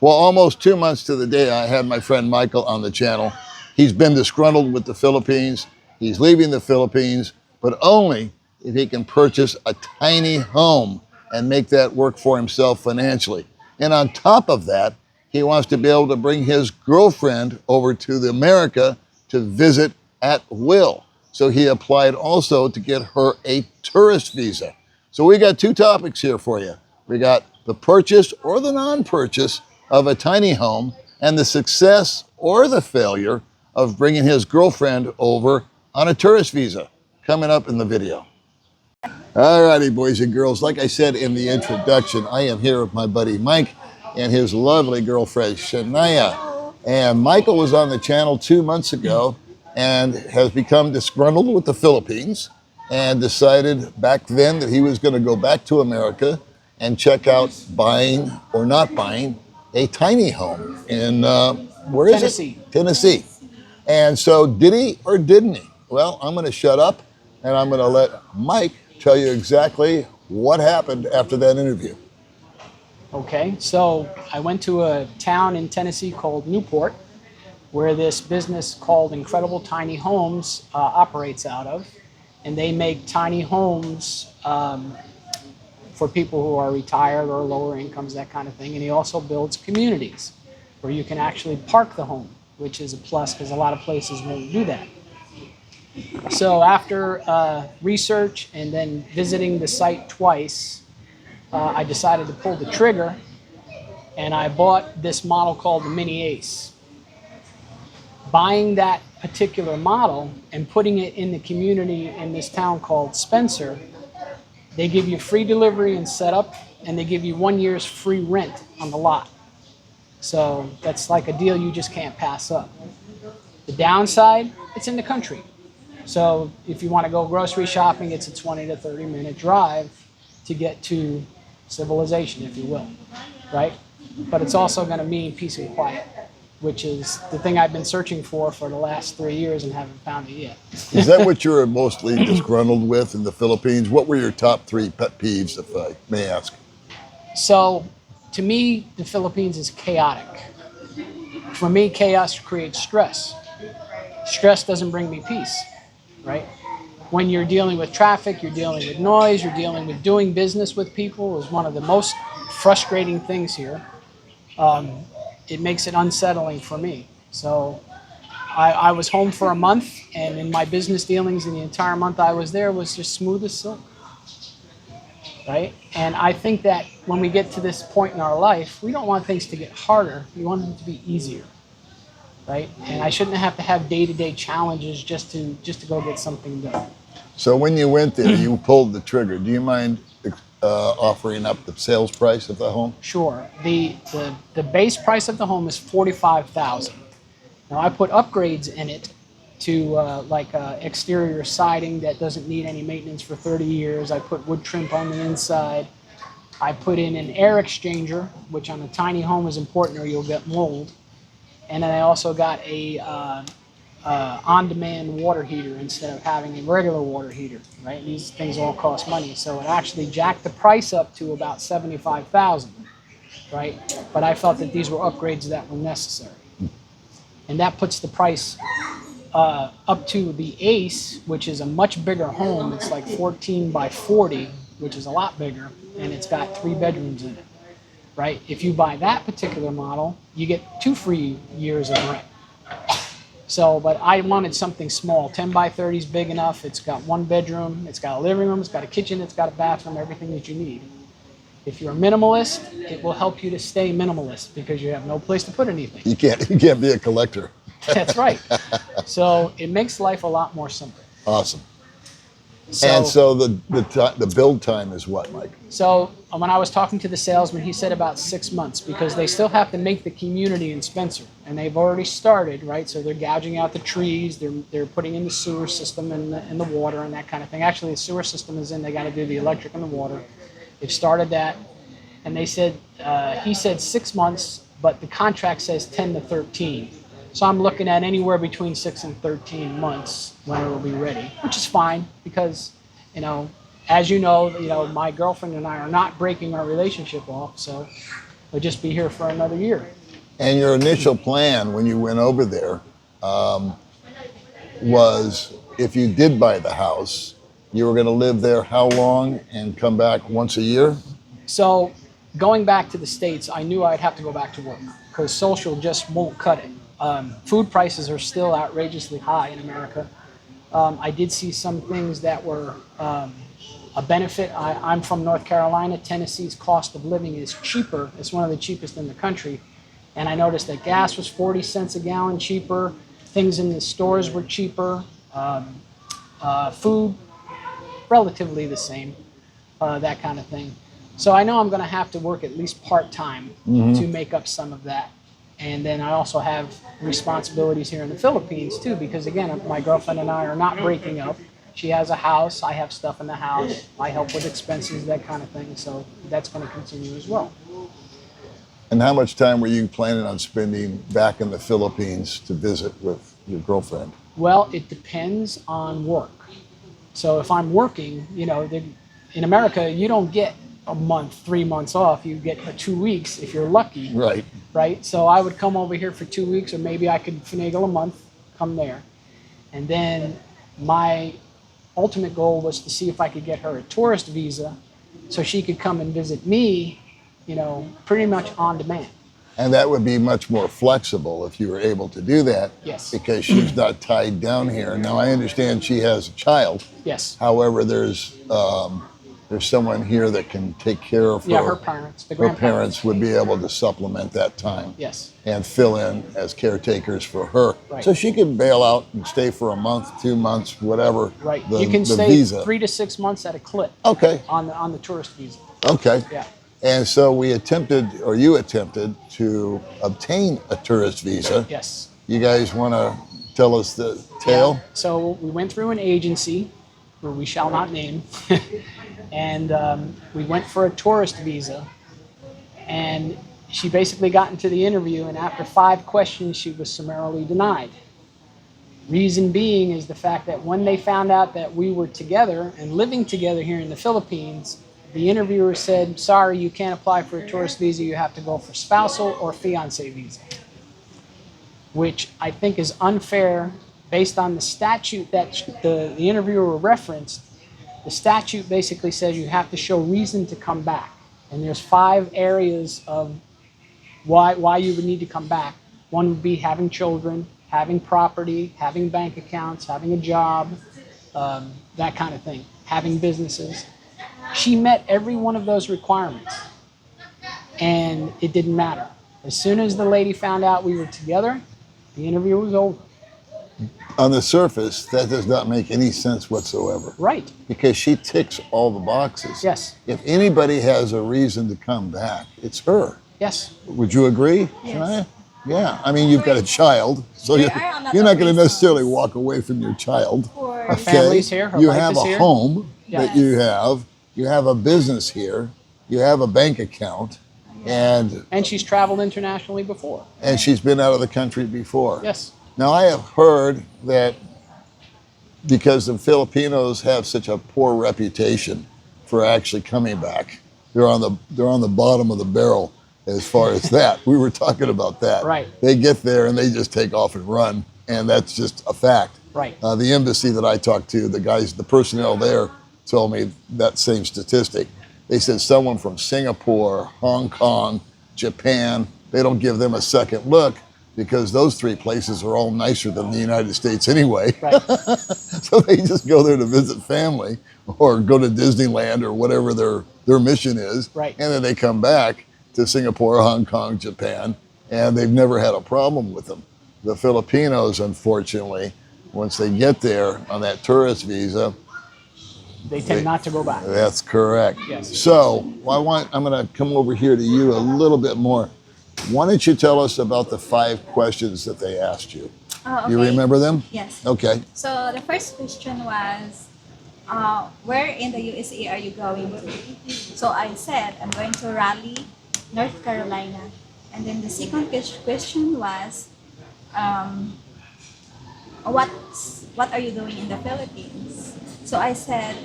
Well, almost 2 months to the day, I had my friend Michael on the channel. He's been disgruntled with the Philippines. He's leaving the Philippines, but only if he can purchase a tiny home and make that work for himself financially. And on top of that, he wants to be able to bring his girlfriend over to America to visit at will. So he applied also to get her a tourist visa. So we got two topics here for you. We got the purchase or the non-purchase of a tiny home and the success or the failure of bringing his girlfriend over on a tourist visa, coming up in the video. All righty, boys and girls, like I said in the introduction, I am here with my buddy Mike and his lovely girlfriend Shanaya. And Michael was on the channel 2 months ago and has become disgruntled with the Philippines and decided back then that he was going to go back to America and check out buying or not buying a tiny home in, where is Tennessee. it? Tennessee. And so did he or didn't he? Well, I'm going to shut up and I'm going to let Mike tell you exactly what happened after that interview. Okay, so I went to a town in Tennessee called Newport, where this business called Incredible Tiny Homes operates out of. And they make tiny homes for people who are retired or lower incomes, that kind of thing. And he also builds communities where you can actually park the home, which is a plus because a lot of places won't do that. So after research and then visiting the site twice, I decided to pull the trigger and I bought this model called the Mini Ace. Buying that particular model and putting it in the community in this town called Spencer, they give you free delivery and setup, and they give you 1 year's free rent on the lot. So that's like a deal you just can't pass up. The downside, it's in the country. So if you want to go grocery shopping, it's a 20 to 30 minute drive to get to civilization, if you will, right? But it's also going to mean peace and quiet, which is the thing I've been searching for the last 3 years and haven't found it yet. Is that what you're mostly disgruntled with in the Philippines? What were your top 3 pet peeves, if I may ask? So to me, the Philippines is chaotic. For me, chaos creates stress. Stress doesn't bring me peace, right? When you're dealing with traffic, you're dealing with noise, you're dealing with doing business with people is one of the most frustrating things here. It makes it unsettling for me. So I was home for a month, and in my business dealings in the entire month I was there was just smooth as silk, right? And I think that when we get to this point in our life, we don't want things to get harder. We want them to be easier, right? And I shouldn't have to have day-to-day challenges just to go get something done. So when you went there, you pulled the trigger. Do you mind offering up the sales price of the home? Sure. The base price of the home is $45,000. Now I put upgrades in it to exterior siding that doesn't need any maintenance for 30 years. I put wood trim on the inside. I put in an air exchanger, which on a tiny home is important or you'll get mold. And then I also got a on-demand water heater instead of having a regular water heater, right? These things all cost money. So it actually jacked the price up to about $75,000, right? But I felt that these were upgrades that were necessary. And that puts the price up to the Ace, which is a much bigger home. It's like 14 by 40, which is a lot bigger, and it's got 3 bedrooms in it, right? If you buy that particular model, you get 2 free years of rent. So, but I wanted something small. 10 by 30 is big enough. It's got 1 bedroom. It's got a living room. It's got a kitchen. It's got a bathroom, everything that you need. If you're a minimalist, it will help you to stay minimalist because you have no place to put anything. You can't be a collector. That's right. So it makes life a lot more simple. Awesome. And so the build time is what, Mike? So when I was talking to the salesman, he said about 6 months because they still have to make the community in Spencer, and they've already started, right? So they're gouging out the trees, they're putting in the sewer system and the water and that kind of thing. Actually, the sewer system is in. They got to do the electric and the water. They've started that, and they said he said 6 months, but the contract says 10 to 13. So I'm looking at anywhere between 6 and 13 months when it will be ready, which is fine because, as you know, my girlfriend and I are not breaking our relationship off. So or just be here for another year. And your initial plan when you went over there was if you did buy the house, you were going to live there how long and come back once a year? So going back to the States, I knew I'd have to go back to work because social just won't cut it. Food prices are still outrageously high in America. I did see some things that were a benefit. I'm from North Carolina. Tennessee's cost of living is cheaper. It's one of the cheapest in the country. And I noticed that gas was 40 cents a gallon cheaper. Things in the stores were cheaper. Food, relatively the same, that kind of thing. So I know I'm going to have to work at least part-time to make up some of that. And then I also have responsibilities here in the Philippines too, because again, my girlfriend and I are not breaking up. She has a house, I have stuff in the house, I help with expenses, that kind of thing. So that's going to continue as well. And how much time were you planning on spending back in the Philippines to visit with your girlfriend? Well, it depends on work. So if I'm working, in America, you don't get a month, 3 months off. You get 2 weeks if you're lucky. Right. Right? So I would come over here for 2 weeks, or maybe I could finagle a month, come there. And then my ultimate goal was to see if I could get her a tourist visa so she could come and visit me, pretty much on demand. And that would be much more flexible if you were able to do that. Yes. Because she's not tied down here. Now, I understand she has a child. Yes. However, there's someone here that can take care of her. Yeah, her parents, the Her grandparents. parents would be able to supplement that time. Yes. And fill in as caretakers for her. Right. So she could bail out and stay for a month, 2 months, whatever. Right. The, You can the stay visa. 3 to 6 months at a clip. Okay. On the tourist visa. Okay. Yeah. And so you attempted to obtain a tourist visa. Yes. You guys want to tell us the tale? Yeah. So we went through an agency, where we shall not name, and we went for a tourist visa. And she basically got into the interview, and after 5 questions, she was summarily denied. Reason being is the fact that when they found out that we were together and living together here in the Philippines, the interviewer said, sorry, you can't apply for a tourist visa. You have to go for spousal or fiancé visa, which I think is unfair based on the statute that the interviewer referenced. The statute basically says you have to show reason to come back. And there's 5 areas of why you would need to come back. One would be having children, having property, having bank accounts, having a job, that kind of thing, having businesses. She met every one of those requirements, and it didn't matter. As soon as the lady found out we were together, the interview was over. On the surface, that does not make any sense whatsoever. Right. Because she ticks all the boxes. Yes. If anybody has a reason to come back, it's her. Yes. Would you agree, Yes. Shanaya? Yeah. I mean, you've got a child, so There you're, are a lot you're not of going to necessarily reasons. walk away from your child. For Her family's here. Her You life have is a here. home Yeah. that you have. You have a business here. You have a bank account. And And she's traveled internationally before. she's been out of the country before. Yes. Now, I have heard that because the Filipinos have such a poor reputation for actually coming back, they're on the bottom of the barrel as far as that. We were talking about that. Right. They get there and they just take off and run, and that's just a fact. Right. The embassy that I talked to, the personnel there told me that same statistic. They said someone from Singapore, Hong Kong, Japan, they don't give them a second look because those 3 places are all nicer than the United States anyway. Right. So they just go there to visit family or go to Disneyland or whatever their mission is. Right. And then they come back to Singapore, Hong Kong, Japan, and they've never had a problem with them. The Filipinos, unfortunately, once they get there on that tourist visa, They tend not to go back. that's correct. Yes. So I'm going to come over here to you a little bit more. Why don't you tell us about the 5 questions that they asked you? Oh, okay. You remember them? Yes. Okay. So the first question was, where in the USA are you going to? So I said, I'm going to Raleigh, North Carolina. And then the second question was, what are you doing in the Philippines? So I said,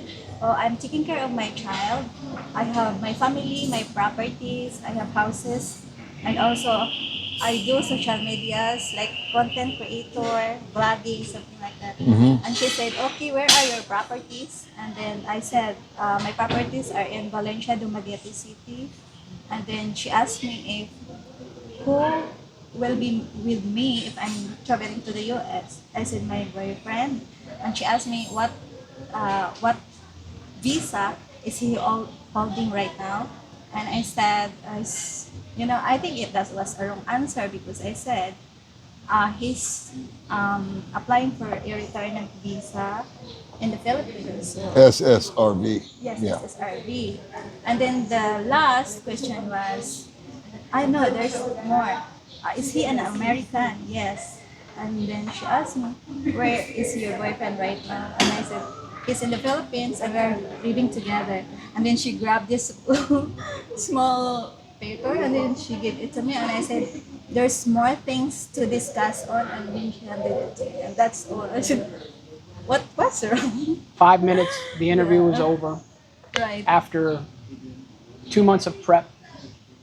oh, I'm taking care of my child. I have my family, my properties, I have houses, and also I do social medias like content creator, blogging, something like that. And she said, okay, where are your properties? And then I said, my properties are in Valencia, Dumaguete City. And then she asked me if who will be with me if I'm traveling to the US. I said my boyfriend, and she asked me what visa is he holding right now, and I said, I think that was a wrong answer because I said he's applying for a retirement visa in the Philippines. SSRV. Yes, Yeah. SSRV. And then the last question was, I know there's more. Is he an American? Yes. And then she asked me, where is your boyfriend right now? And I said, he's in the Philippines and we're living together. And then she grabbed this small paper and then she gave it to me. And I said, there's more things to discuss on. And then she handed it to me. And that's all. I said, what's wrong? 5 minutes, the interview was over. Right. After 2 months of prep,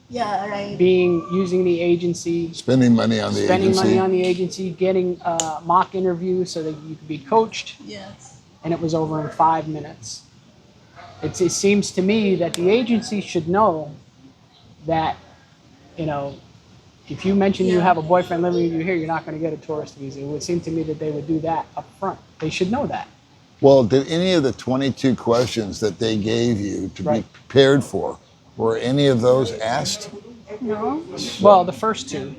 Yeah, right. using the agency, Spending money on the spending agency. money on the agency, getting a mock interview so that you could be coached, Yes. and it was over in 5 minutes. It seems to me that the agency should know that, if you mention you Yeah. have a boyfriend living with you here, you're not going to get a tourist visa. It would seem to me that they would do that up front. They should know that. Well, did any of the 22 questions that they gave you to be Right. prepared for, were any of those asked? No? Well, the first two.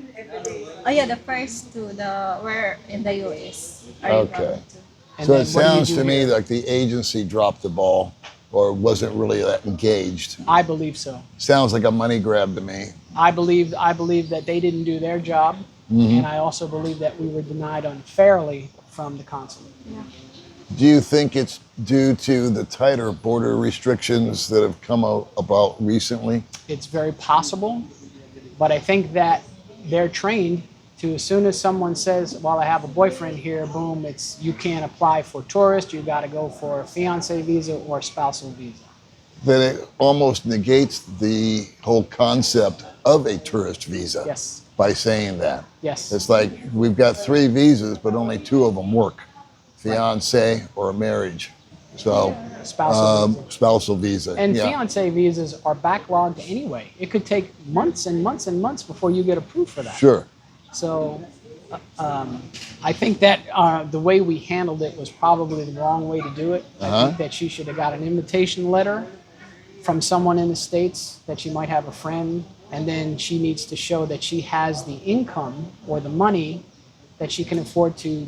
Oh yeah, the first two, where in the US. Are you Okay. going to? And So then it what do you sounds do to me here? like the agency dropped the ball or wasn't really that engaged. I believe so. Sounds like a money grab to me. I believe that they didn't do their job, and I also believe that we were denied unfairly from the consulate. Yeah. Do you think it's due to the tighter border restrictions that have come about recently? It's very possible, but I think that they're trained to, as soon as someone says, well, I have a boyfriend here, boom, you can't apply for tourist, you got to go for a fiance visa or a spousal visa. That it almost negates the whole concept of a tourist visa. Yes. By saying that. Yes. It's like we've got 3 visas, but only 2 of them work. Fiance or a marriage. So Spousal visa. spousal visa. And yeah. fiance visas are backlogged anyway. It could take months and months and months before you get approved for that. Sure. So I think that the way we handled it was probably the wrong way to do it. I think that she should have got an invitation letter from someone in the States, that she might have a friend, and then she needs to show that she has the income or the money that she can afford to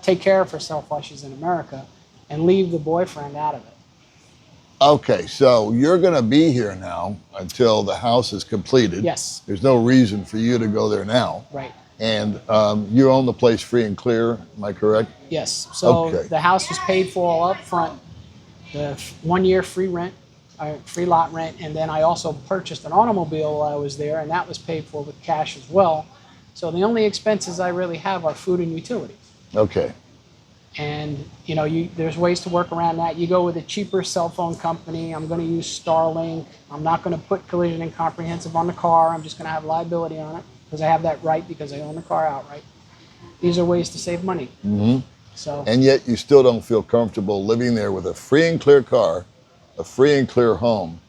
take care of herself while she's in America and leave the boyfriend out of it. Okay, so you're going to be here now until the house is completed. Yes. There's no reason for you to go there now. Right. And you own the place free and clear, am I correct? Yes. So Okay. the house was paid for all up front, the 1 year free rent, free lot rent, and then I also purchased an automobile while I was there, and that was paid for with cash as well. So the only expenses I really have are food and utilities. Okay. And there's ways to work around that. You go with a cheaper cell phone company. I'm going to use Starlink. I'm not going to put collision and comprehensive on the car. I'm just going to have liability on it because I have that right because I own the car outright. These are ways to save money. Mm-hmm. So. And yet you still don't feel comfortable living there with a free and clear car, a free and clear home,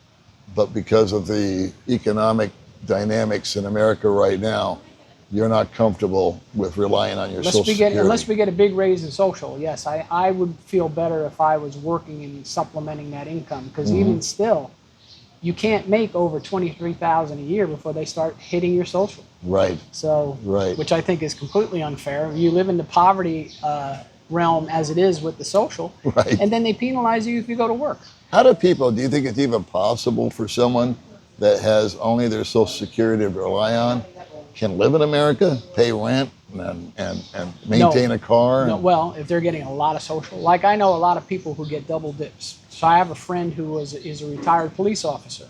but because of the economic dynamics in America right now, you're not comfortable with relying on your Social Security. Unless we get a big raise in social, yes, I would feel better if I was working and supplementing that income, because even still, you can't make over $23,000 a year before they start hitting your social. Right. So, Right. which I think is completely unfair. You live in the poverty realm as it is with the social, Right. and then they penalize you if you go to work. How do you think it's even possible for someone that has only their Social Security to rely on can live in America, pay rent, and maintain a car? No, well, if they're getting a lot of social, like I know a lot of people who get double dips. So I have a friend who is a retired police officer.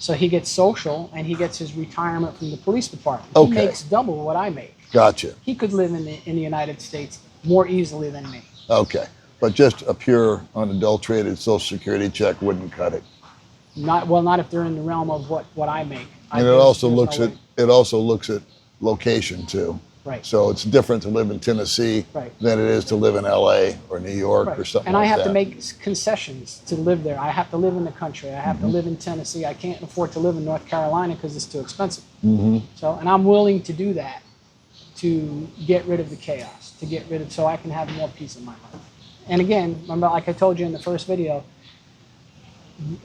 So he gets social and he gets his retirement from the police department. He Okay. makes double what I make. Gotcha. He could live in the United States more easily than me. Okay. But just a pure, unadulterated Social Security check wouldn't cut it. Not if they're in the realm of what I make. And it also looks at location too. Right. So it's different to live in Tennessee than it is to live in LA or New York or something and like that. I have to make concessions to live there. I have to live in the country. I have to live in Tennessee. I can't afford to live in North Carolina because it's too expensive. So, and I'm willing to do that to get rid of the chaos, so I can have more peace in my life. And again, remember, like I told you in the first video,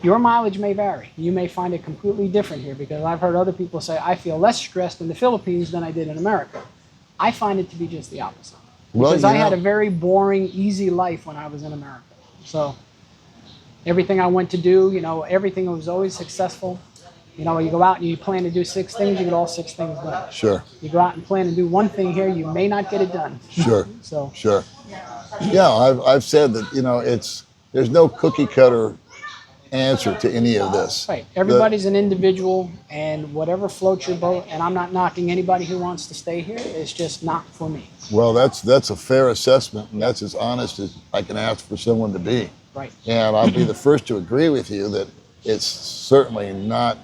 your mileage may vary. You may find it completely different here, because I've heard other people say, I feel less stressed in the Philippines than I did in America. I find it to be just the opposite. Because I had a very boring, easy life when I was in America. So everything I went to do, everything was always successful. You go out and you plan to do 6 things, you get all 6 things done. Sure. You go out and plan to do 1 thing here, you may not get it done. Sure. So. Sure. Yeah, I've said that, there's no cookie cutter answer to any of this. Right. Everybody's an individual, and whatever floats your boat, and I'm not knocking anybody who wants to stay here. It's just not for me. Well, that's a fair assessment, and that's as honest as I can ask for someone to be. Right. And I'll be the first to agree with you that it's certainly not,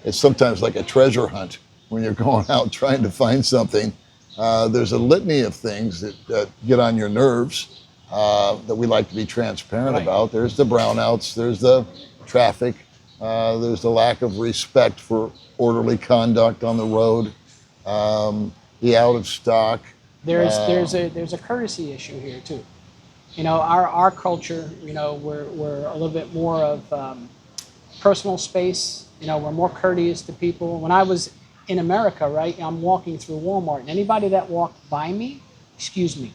it's sometimes like a treasure hunt when you're going out trying to find something. There's a litany of things that get on your nerves that we like to be transparent about. There's the brownouts, there's the traffic, there's the lack of respect for orderly conduct on the road, the out of stock. There's a courtesy issue here too. Our culture, we're a little bit more of personal space. We're more courteous to people. When I was in America, right, I'm walking through Walmart, and anybody that walked by me, excuse me,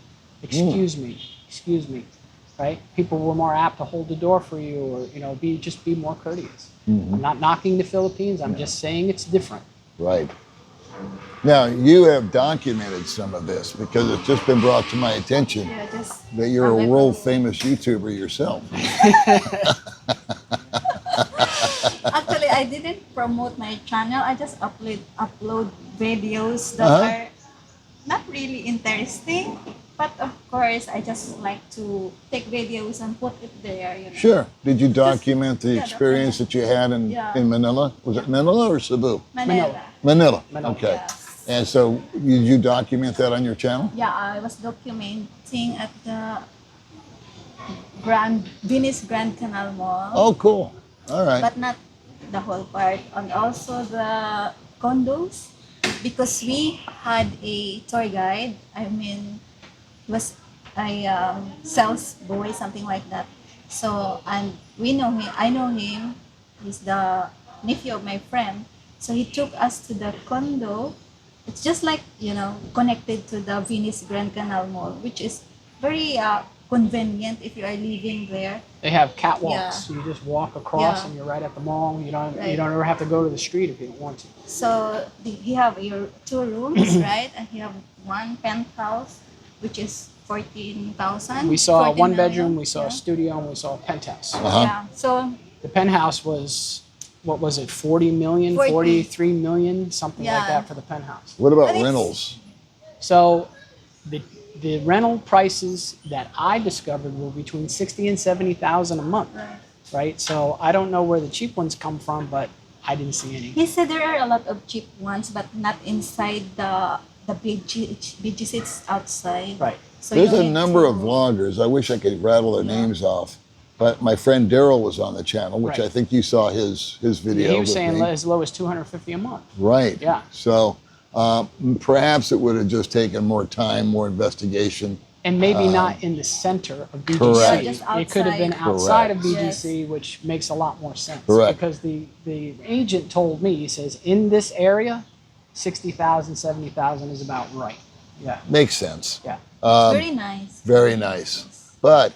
right? People were more apt to hold the door for you, or be more courteous. I'm not knocking the Philippines. I'm just saying it's different. Right. Now, you have documented some of this because it's just been brought to my attention that you're a world famous YouTuber yourself. Actually, I didn't promote my channel. I just upload videos that are not really interesting. But of course, I just like to take videos and put it there. Sure. Did you document the experience that you had in Manila? Was it Manila or Cebu? Manila. Okay. Yes. And so did you document that on your channel? Yeah, I was documenting at the Venice Grand Canal Mall. Oh, cool. All right. But not the whole part. And also the condos. Because we had a tour guide. He was a sales boy, something like that. So, and we know him. I know him. He's the nephew of my friend. So he took us to the condo. It's just like, connected to the Venice Grand Canal Mall, which is very convenient if you are living there. They have catwalks. So you just walk across and you're right at the mall. You don't ever have to go to the street if you don't want to. So he have your 2 rooms, right? And he have 1 penthouse, which is 14,000. We saw a 1 bedroom, we saw a studio, and we saw a penthouse. Yeah. So the penthouse was, what was it, 40 million, 43 million, something like that for the penthouse. What about rentals? So the rental prices that I discovered were between 60 and 70,000 a month, right? So I don't know where the cheap ones come from, but I didn't see any. he said there are a lot of cheap ones, but not inside the beaches. It's outside. Right. So There's a number of vloggers. I wish I could rattle their names off. But my friend Daryl was on the channel, which I think you saw his video. He was saying as low as $250 a month. Right. Yeah. So perhaps it would have just taken more time, more investigation. And maybe not in the center of BGC. Correct. Just It could have been outside of BGC, Yes. which makes a lot more sense. Correct. Because the agent told me, he says, in this area, 60,000, 70,000 is about right. Yeah. Makes sense. Yeah. very nice. Very nice. But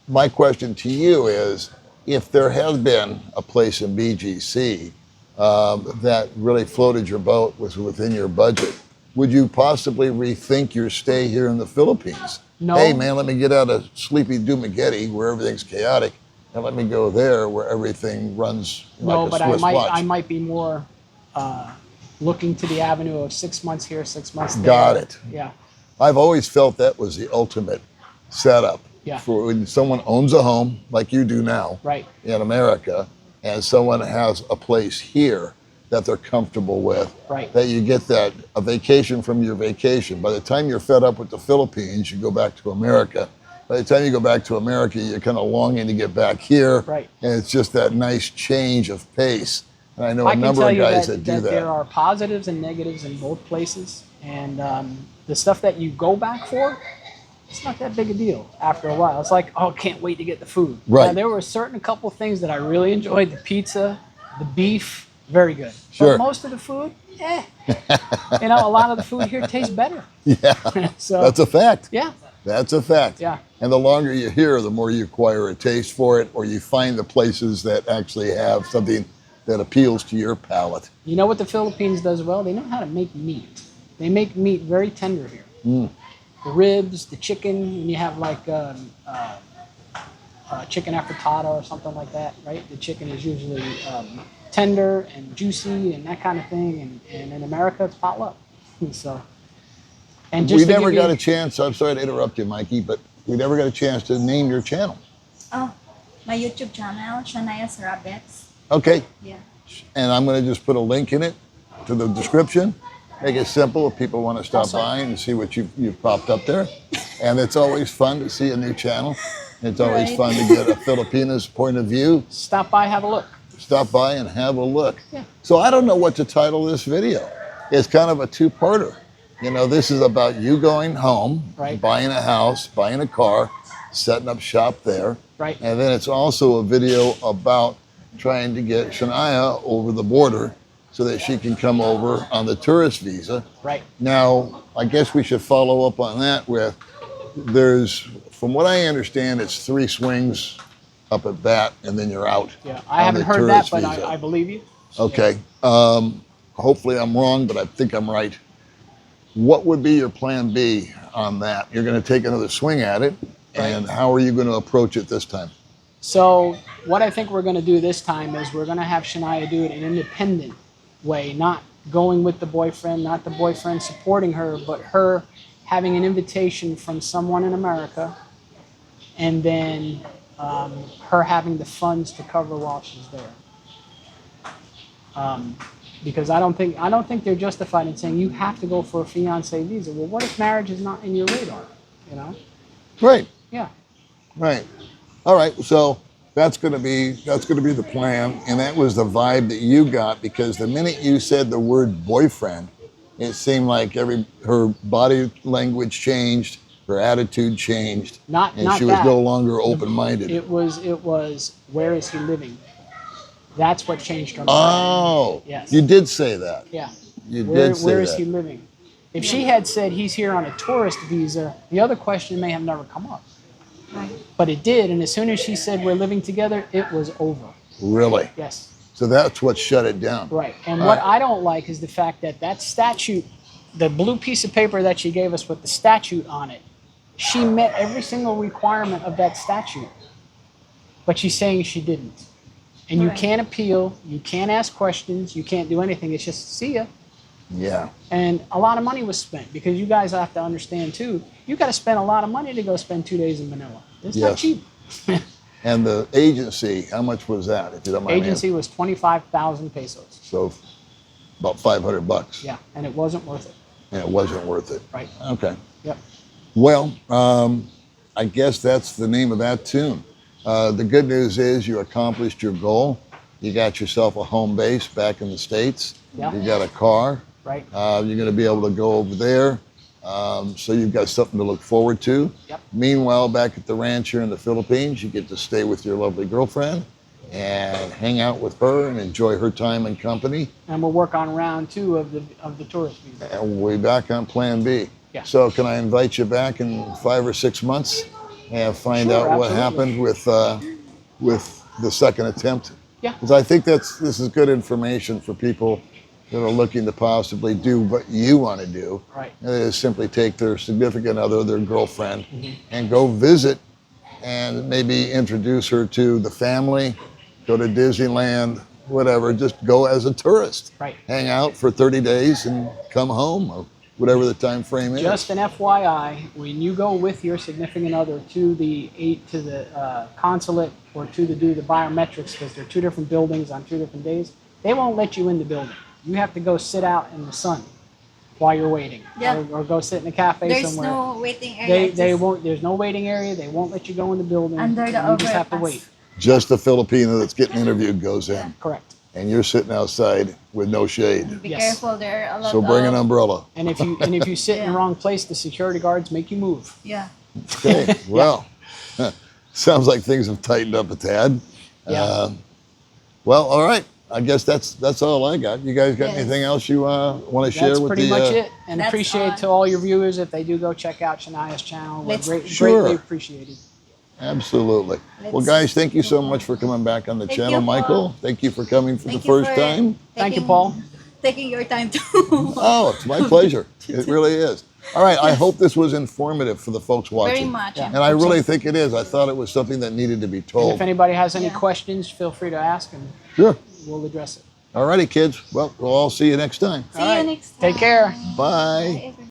my question to you is, if there has been a place in BGC that really floated your boat, was within your budget, would you possibly rethink your stay here in the Philippines? No. Hey, man, let me get out of sleepy Dumaguete, where everything's chaotic, and let me go there where everything runs No, like but a Swiss watch. I might be more looking to the avenue of 6 months here, 6 months there. Got it. Yeah. I've always felt that was the ultimate setup. Yeah. for when someone owns a home like you do now Right. in America, and someone has a place here that they're comfortable with, Right. that you get that a vacation from your vacation. By the time you're fed up with the Philippines, you go back to America. By the time you go back to America, you're kind of longing to get back here. Right. And it's just that nice change of pace. And I know I a can number tell of you guys that, that do that. there are positives and negatives in both places, and the stuff that you go back for, it's not that big a deal after a while. It's like, oh, can't wait to get the food. Right. Now, there were a couple things that I really enjoyed. The pizza, the beef, very good. Sure. But most of the food, you know, a lot of the food here tastes better. Yeah, So that's a fact. yeah, That's a fact. Yeah. And the longer you're here, the more you acquire a taste for it, or you find the places that actually have something that appeals to your palate. you know what the Philippines does well? They know how to make meat. They make meat very tender here. The ribs, the chicken, and you have like chicken afritada or something like that, right? The chicken is usually tender and juicy and that kind of thing. And in America, it's potluck. So, and just We to never give got you- a chance, I'm sorry to interrupt you, Mikey, but we never got a chance to name your channel. Oh, my YouTube channel, Shanaya's Rabbits. Okay, Yeah. and I'm going to just put a link in it to the description. Make it simple if people want to stop Awesome. by and see what you've popped up there. And it's always fun to see a new channel. It's always Right. fun to get a Filipina's point of view. Stop by, have a look. Stop by and have a look. Yeah. So I don't know what to title this video. It's kind of a two-parter. You know, this is about you going home, Right. buying a house, buying a car, setting up shop there. Right. And then it's also a video about trying to get Shanaya over the border so that she can come over on the tourist visa. Right. Now, I guess we should follow up on that with, from what I understand, it's 3 swings up at bat and then you're out. Yeah. I on haven't the heard that, tourist but visa. I believe you. Okay. Hopefully I'm wrong, but I think I'm right. What would be your plan B on that? You're going to take another swing at it, and how are you going to approach it this time? So what I think we're going to do this time is we're going to have Shanaya do it in an independent way, not going with the boyfriend, not the boyfriend supporting her, but her having an invitation from someone in America, and then her having the funds to cover while she's there. Because I don't think they're justified in saying you have to go for a fiancé visa. Well, what if marriage is not in your radar? You know? Right. Yeah. Right. All right. So that's going to be the plan, and that was the vibe that you got, because the minute you said the word boyfriend, it seemed like her body language changed, her attitude changed, Not she was that. no longer open-minded. It was where is he living? That's what changed her mind. Oh, Yes. you did say that. Yeah. You Where did say where that. is he living? If she had said he's here on a tourist visa, the other question may have never come up. Right. But it did, and as soon as she said we're living together, it was over. Really? Yes. So that's what shut it down. Right. And All what right. I don't like is the fact that that statute, the blue piece of paper that she gave us with the statute on it, she met every single requirement of that statute. But she's saying she didn't. And you Right. can't appeal, you can't ask questions, you can't do anything. It's just see ya. Yeah. And a lot of money was spent, because you guys have to understand too, you got to spend a lot of money to go spend 2 days in Manila. It's not Yes. cheap. And the agency, how much was that? If you don't mind me Agency was 25,000 pesos. asking? So about $500. Yeah, and it wasn't worth it. And it wasn't worth it. Right. Okay. Yep. Well, I guess that's the name of that tune. The good news is you accomplished your goal. You got yourself a home base back in the States. Yeah. You got a car. Right. You're going to be able to go over there. So you've got something to look forward to. Yep. Meanwhile, back at the ranch here in the Philippines, you get to stay with your lovely girlfriend and hang out with her and enjoy her time and company. And we'll work on round 2 of the tourist visa. And we'll be back on Plan B. Yeah. So can I invite you back in 5 or 6 months and find Sure, out what absolutely. happened with the second attempt? Yeah. Because I think this is good information for people that are looking to possibly do what you want to do. Right. And that is simply take their significant other, their girlfriend, Mm-hmm. and go visit and maybe introduce her to the family, go to Disneyland, whatever. Just go as a tourist. Right. Hang out for 30 days and come home, or whatever the time frame is. Just an FYI, when you go with your significant other to the consulate or to do the biometrics, because they're two different buildings on 2 different days, they won't let you in the building. You have to go sit out in the sun while you're waiting, Yeah. or go sit in a cafe There's somewhere. no waiting area. They just won't. There's no waiting area. They won't let you go in the building. Under the You just have to overpass. wait. Just the Filipino that's getting interviewed goes in, Correct. and you're sitting outside with no shade. Be Yes. careful. There are a lot So bring an of umbrella. And if you sit in the Yeah. wrong place, the security guards make you move. yeah. Okay, well, sounds like things have tightened up a tad. Yeah. Well, all right. I guess that's all I got. You guys got Yes. anything else you want to share That's with pretty the? much it. And That's appreciate all. to all your viewers if they do go check out Shanaya's channel. We're Sure. greatly appreciated. Absolutely. Well, Let's- guys, thank you so much for coming back on the Thank channel, you, Paul. Michael. Thank you for coming for Thank the you first for time. Thank you, taking- Paul. Taking your time to. Oh, it's my pleasure. It really is. All right. I hope this was informative for the folks watching. Very much. Yeah. And I really think it is. I thought it was something that needed to be And told. if anybody has any Yeah. questions, feel free to ask, and Sure. we'll address it. All righty, kids. Well, we'll all see you next time. See All you right. next time. Take care. Bye. Bye, everyone.